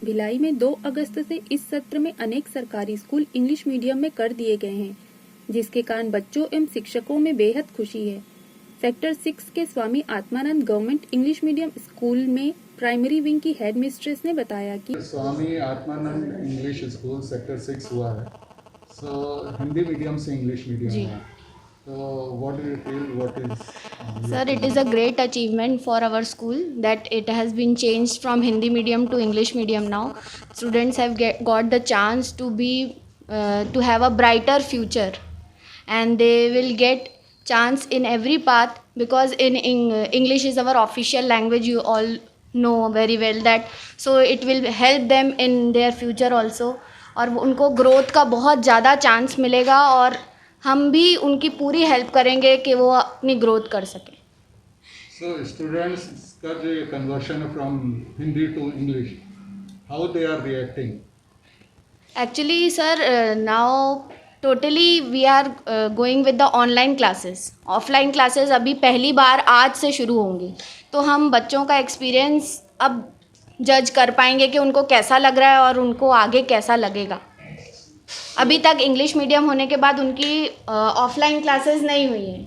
भिलाई में 2 अगस्त से इस सत्र में अनेक सरकारी स्कूल इंग्लिश मीडियम में कर दिए गए हैं, जिसके कारण बच्चों एवं शिक्षकों में बेहद खुशी है। सेक्टर 6 के Swami Atmanand government English medium school में प्राइमरी विंग की हेड मिस्ट्रेस ने बताया कि Swami Atmanand English school sector 6 हुआ है। हिंदी मीडियम से इंग्लिश मीडियम है। What do you feel? What is? Sir, it is a great achievement for our school that it has been changed from Hindi medium to English medium now. Students have got the chance to have a brighter future, and they will get chance in every path because English is our official language. You all know very well that, so it will help them in their future also. और उनको growth का बहुत ज़्यादा chance मिलेगा और हम भी उनकी पूरी हेल्प करेंगे कि वो अपनी ग्रोथ कर सकें। So students का जो conversion from Hindi to English, how they are reacting? Actually, sir, now totally we are going with the online classes. Offline classes अभी पहली बार आज से शुरू होंगी, तो हम बच्चों का एक्सपीरियंस अब जज कर पाएंगे कि उनको कैसा लग रहा है और उनको आगे कैसा लगेगा। अभी तक इंग्लिश मीडियम होने के बाद उनकी ऑफलाइन क्लासेस नहीं हुई हैं।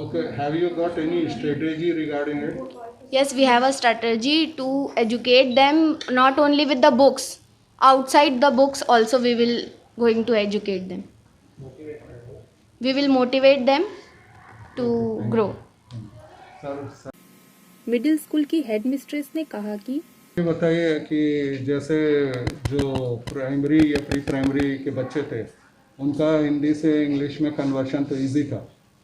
Okay, have you got any strategy regarding it? Yes, we have a strategy to educate them not only with the books, outside the books also we will going to educate them. We will motivate them to grow. Middle school की head mistress ने कहा कि बताइए कि जैसे जो primary या pre primary के बच्चे थे उनका हिंदी से इंग्लिश में कन्वर्शन तो इजी था,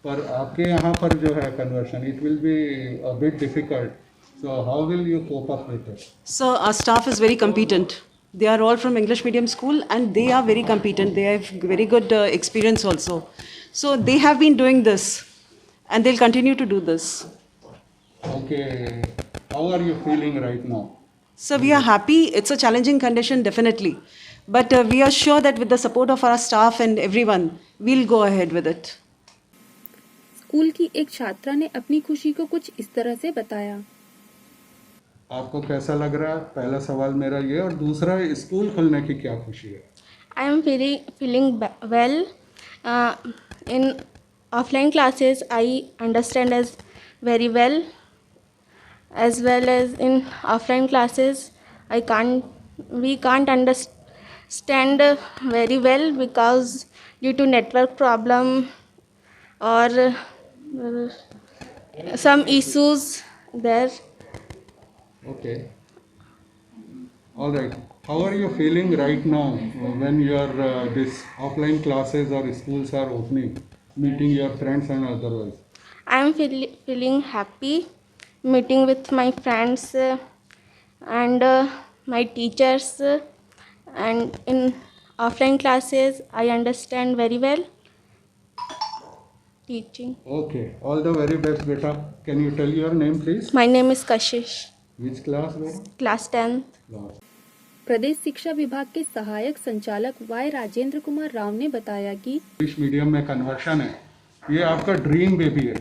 पर आपके यहाँ पर जो है conversion it will be a bit difficult, so how will you cope up with it? So our staff is very competent. They are all from English medium school and they are very competent. They have very good experience also. So they have been doing this and they'll continue to do this. Okay, how are you feeling right now? So we are happy. It's a challenging condition definitely. But we are sure that with the support of our staff and everyone, we'll go ahead with it. School की एक छात्रा ने अपनी खुशी को कुछ इस तरह से बताया। आपको कैसा लग रहा है? पहला सवाल मेरा ये, और दूसरा स्कूल खुलने की क्या खुशी है? I am feeling well. In offline classes, I understand as very well. As well as in offline classes, we can't understand very well because due to network problem or some issues there. Okay. All right. How are you feeling right now when your this offline classes or schools are opening, meeting your friends and otherwise? I am feeling happy meeting with my friends and my teachers, and in offline classes I understand very well teaching. Okay. All the very best, beta. Can you tell your name, please? My name is Kashish, Which class, beta? class 10th. Class. प्रदेश शिक्षा विभाग के सहायक संचालक Y Rajendra Kumar Rao ने बताया कि English medium में conversion है, ये आपका ड्रीम बेबी है,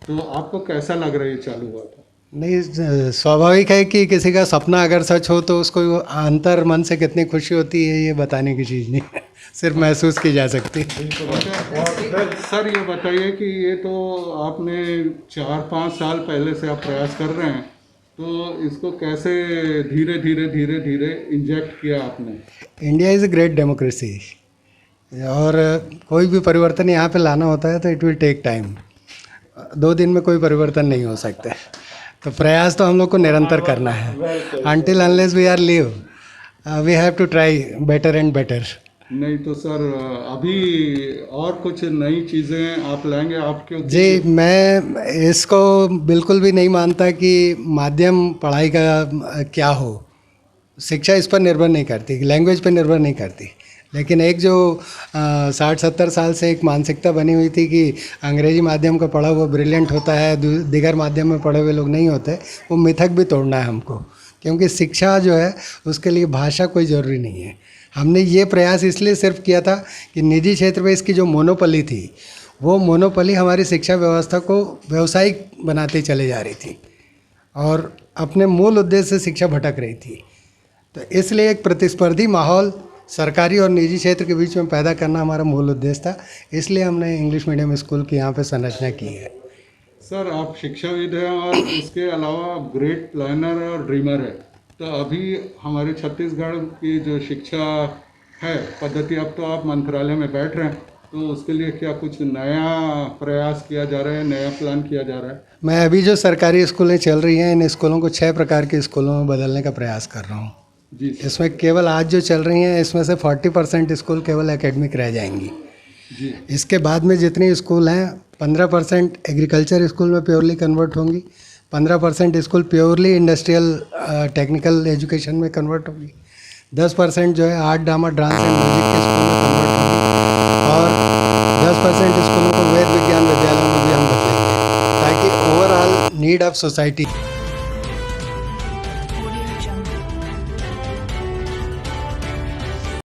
तो आपको कैसा लग रहा है ये चालू हुआ था? नहीं, स्वाभाविक है कि किसी का सपना अगर सच हो तो उसको अंतर मन से कितनी खुशी होती है ये बताने की चीज़ नहीं है, सिर्फ महसूस की जा सकती है। सर ये बताइए कि ये तो आपने 4-5 साल पहले से आप प्रयास कर रहे हैं, तो इसको कैसे धीरे धीरे इंजेक्ट किया आपने? India is a great democracy और कोई भी परिवर्तन यहाँ पे लाना होता है तो इट विल टेक टाइम। 2 दिन में कोई परिवर्तन नहीं हो सकता है, तो प्रयास तो हम लोग को निरंतर करना है। Until unless we are live we have to try better and better. नहीं तो सर अभी और कुछ नई चीज़ें आप लाएंगे? आप क्यों? जी, मैं इसको बिल्कुल भी नहीं मानता कि माध्यम पढ़ाई का क्या हो। शिक्षा इस पर निर्भर नहीं करती, लैंग्वेज पर निर्भर नहीं करती, लेकिन एक जो 60-70 साल से एक मानसिकता बनी हुई थी कि अंग्रेजी माध्यम का पढ़ा हुआ ब्रिलियंट होता है, दिगर माध्यम में पढ़े हुए लोग नहीं होते, वो मिथक भी तोड़ना है हमको, क्योंकि शिक्षा जो है उसके लिए भाषा कोई ज़रूरी नहीं है। हमने ये प्रयास इसलिए सिर्फ किया था कि निजी क्षेत्र में इसकी जो मोनोपोली थी, वो मोनोपोली हमारी शिक्षा व्यवस्था को व्यावसायिक बनाती चली जा रही थी और अपने मूल उद्देश्य से शिक्षा भटक रही थी। तो इसलिए एक प्रतिस्पर्धी माहौल सरकारी और निजी क्षेत्र के बीच में पैदा करना हमारा मूल उद्देश्य था, इसलिए हमने इंग्लिश मीडियम स्कूल की यहाँ पे संरचना की है। सर आप शिक्षाविद हैं और इसके अलावा ग्रेट प्लानर और ड्रीमर है, तो अभी हमारे छत्तीसगढ़ की जो शिक्षा है पद्धति, अब तो आप मंत्रालय में बैठ रहे हैं, तो उसके लिए क्या कुछ नया प्रयास किया जा रहा है, नया प्लान किया जा रहा है? मैं अभी जो सरकारी स्कूलें चल रही हैं, इन स्कूलों को 6 प्रकार के स्कूलों में बदलने का प्रयास कर रहा हूँ। जी इसमें केवल आज जो चल रही हैं इसमें से 40% स्कूल केवल एकेडमिक रह जाएंगी। जी। इसके बाद में जितनी स्कूल हैं 15% एग्रीकल्चर स्कूल में प्योरली कन्वर्ट होंगी, 15% school purely industrial technical education में कन्वर्ट होगी, 10% जो है art drama dance and music के स्कूल में कन्वर्ट होगी और 10% स्कूलों को वेद विज्ञान विद्यालयों में भी हम बदलेंगे ताकि ओवरऑल नीड ऑफ सोसाइटी